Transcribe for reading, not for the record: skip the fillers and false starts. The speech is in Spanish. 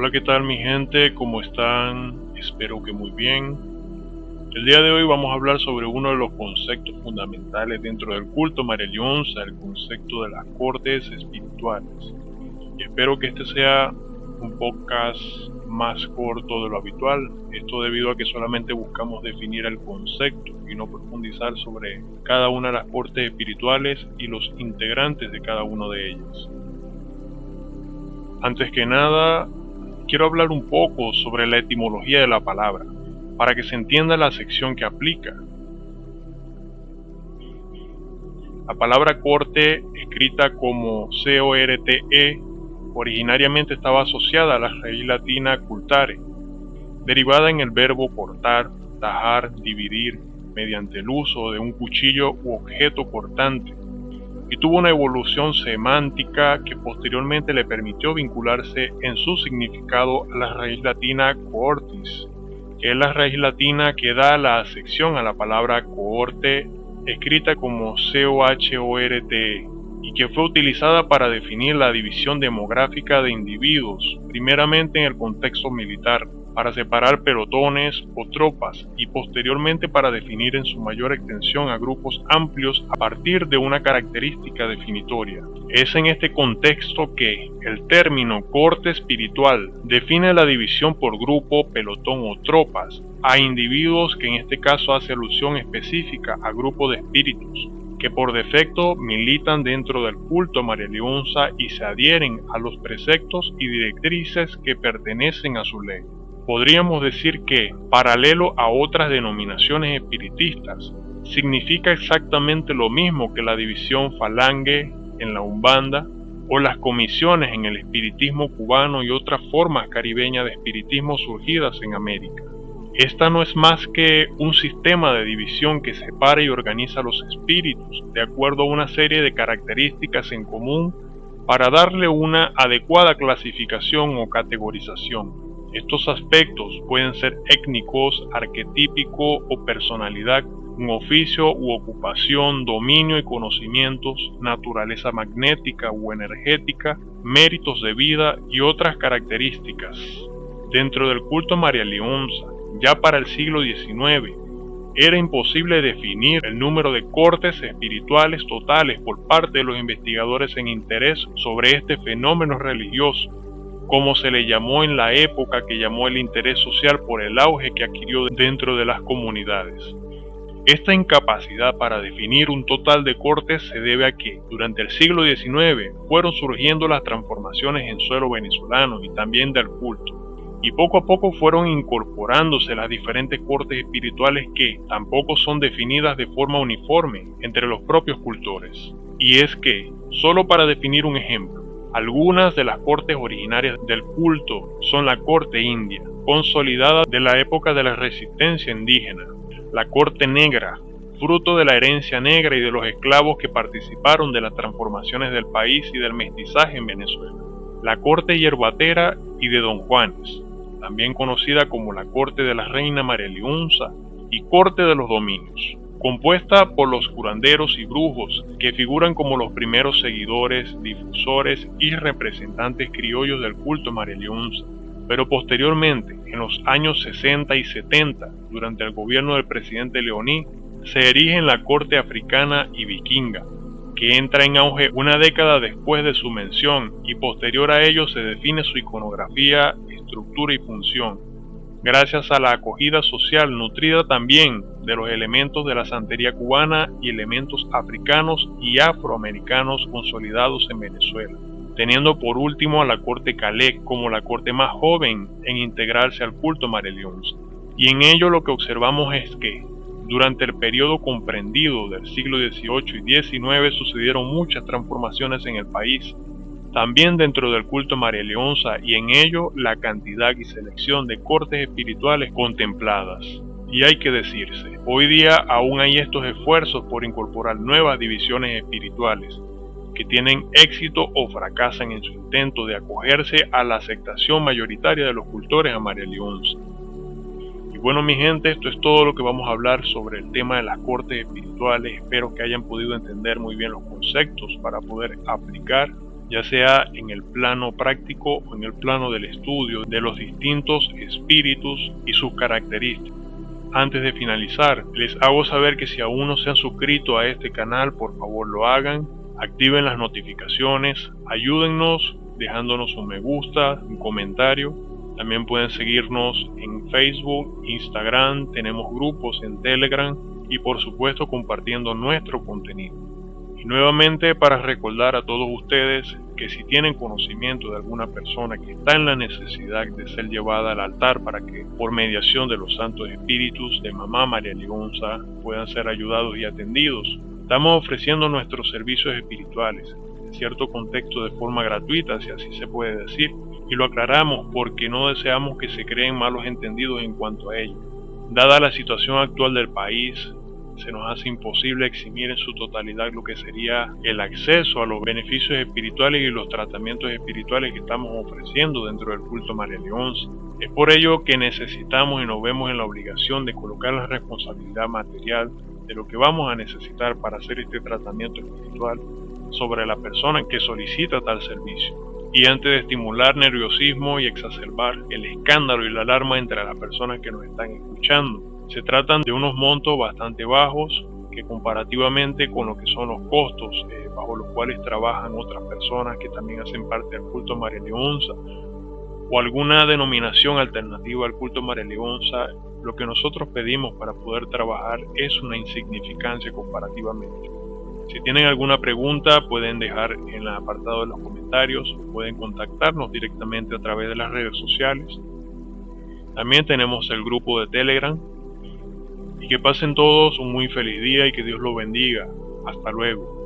Hola, ¿qué tal mi gente? ¿Cómo están? Espero que muy bien. El día de hoy vamos a hablar sobre uno de los conceptos fundamentales dentro del culto María Leonza, el concepto de las cortes espirituales. Y espero que este sea un podcast más corto de lo habitual, esto debido a que solamente buscamos definir el concepto y no profundizar sobre cada una de las cortes espirituales y los integrantes de cada uno de ellas. Antes que nada, quiero hablar un poco sobre la etimología de la palabra, para que se entienda la sección que aplica. La palabra corte, escrita como corte, originariamente estaba asociada a la raíz latina cultare, derivada en el verbo cortar, tajar, dividir, mediante el uso de un cuchillo u objeto cortante, y tuvo una evolución semántica que posteriormente le permitió vincularse en su significado a la raíz latina coortis, que es la raíz latina que da la acepción a la palabra cohorte, escrita como cohorte, y que fue utilizada para definir la división demográfica de individuos, primeramente en el contexto militar, para separar pelotones o tropas, y posteriormente para definir en su mayor extensión a grupos amplios a partir de una característica definitoria. Es en este contexto que el término corte espiritual define la división por grupo, pelotón o tropas, a individuos, que en este caso hace alusión específica a grupos de espíritus, que por defecto militan dentro del culto a María Leonza y se adhieren a los preceptos y directrices que pertenecen a su ley. Podríamos decir que, paralelo a otras denominaciones espiritistas, significa exactamente lo mismo que la división falange en la Umbanda o las comisiones en el espiritismo cubano y otras formas caribeñas de espiritismo surgidas en América. Esta no es más que un sistema de división que separa y organiza los espíritus de acuerdo a una serie de características en común para darle una adecuada clasificación o categorización. Estos aspectos pueden ser étnicos, arquetípico o personalidad, un oficio u ocupación, dominio y conocimientos, naturaleza magnética u energética, méritos de vida y otras características. Dentro del culto a María Leonza, ya para el siglo XIX, era imposible definir el número de cortes espirituales totales por parte de los investigadores en interés sobre este fenómeno religioso, como se le llamó en la época que llamó el interés social por el auge que adquirió dentro de las comunidades. Esta incapacidad para definir un total de cortes se debe a que, durante el siglo XIX, fueron surgiendo las transformaciones en suelo venezolano y también del culto, y poco a poco fueron incorporándose las diferentes cortes espirituales que tampoco son definidas de forma uniforme entre los propios cultores. Y es que, solo para definir un ejemplo, algunas de las cortes originarias del culto son la corte india, consolidada de la época de la resistencia indígena, la corte negra, fruto de la herencia negra y de los esclavos que participaron de las transformaciones del país y del mestizaje en Venezuela, la corte yerbatera y de Don Juanes, también conocida como la corte de la reina María Leonza y corte de los dominios, compuesta por los curanderos y brujos que figuran como los primeros seguidores, difusores y representantes criollos del culto a María Leonza. Pero posteriormente, en los años 60 y 70, durante el gobierno del presidente Leoní, se erige en la corte africana y vikinga, que entra en auge una década después de su mención, y posterior a ello se define su iconografía, estructura y función, gracias a la acogida social nutrida también de los elementos de la santería cubana y elementos africanos y afroamericanos consolidados en Venezuela, teniendo por último a la corte Calé como la corte más joven en integrarse al culto a María Leonza. Y en ello lo que observamos es que, durante el periodo comprendido del siglo XVIII y XIX sucedieron muchas transformaciones en el país, también dentro del culto a María Leonza, y en ello la cantidad y selección de cortes espirituales contempladas. Y hay que decirse, hoy día aún hay estos esfuerzos por incorporar nuevas divisiones espirituales, que tienen éxito o fracasan en su intento de acogerse a la aceptación mayoritaria de los cultores a María Leonza. Y bueno mi gente, esto es todo lo que vamos a hablar sobre el tema de las cortes espirituales. Espero que hayan podido entender muy bien los conceptos para poder aplicar ya sea en el plano práctico o en el plano del estudio de los distintos espíritus y sus características. Antes de finalizar, les hago saber que si aún no se han suscrito a este canal, por favor lo hagan, activen las notificaciones, ayúdennos dejándonos un me gusta, un comentario. También pueden seguirnos en Facebook, Instagram, tenemos grupos en Telegram y por supuesto compartiendo nuestro contenido. Y nuevamente para recordar a todos ustedes que si tienen conocimiento de alguna persona que está en la necesidad de ser llevada al altar para que por mediación de los santos espíritus de Mamá María Leonza puedan ser ayudados y atendidos, estamos ofreciendo nuestros servicios espirituales, en cierto contexto de forma gratuita, si así se puede decir, y lo aclaramos porque no deseamos que se creen malos entendidos en cuanto a ello. Dada la situación actual del país, se nos hace imposible eximir en su totalidad lo que sería el acceso a los beneficios espirituales y los tratamientos espirituales que estamos ofreciendo dentro del culto María Leonza. Es por ello que necesitamos y nos vemos en la obligación de colocar la responsabilidad material de lo que vamos a necesitar para hacer este tratamiento espiritual sobre la persona que solicita tal servicio. Y antes de estimular nerviosismo y exacerbar el escándalo y la alarma entre las personas que nos están escuchando, se tratan de unos montos bastante bajos que comparativamente con lo que son los costos bajo los cuales trabajan otras personas que también hacen parte del culto María Leonza o alguna denominación alternativa al culto María Leonza, lo que nosotros pedimos para poder trabajar es una insignificancia comparativamente. Si tienen alguna pregunta pueden dejar en el apartado de los comentarios, pueden contactarnos directamente a través de las redes sociales. También tenemos el grupo de Telegram. Y que pasen todos un muy feliz día y que Dios los bendiga. Hasta luego.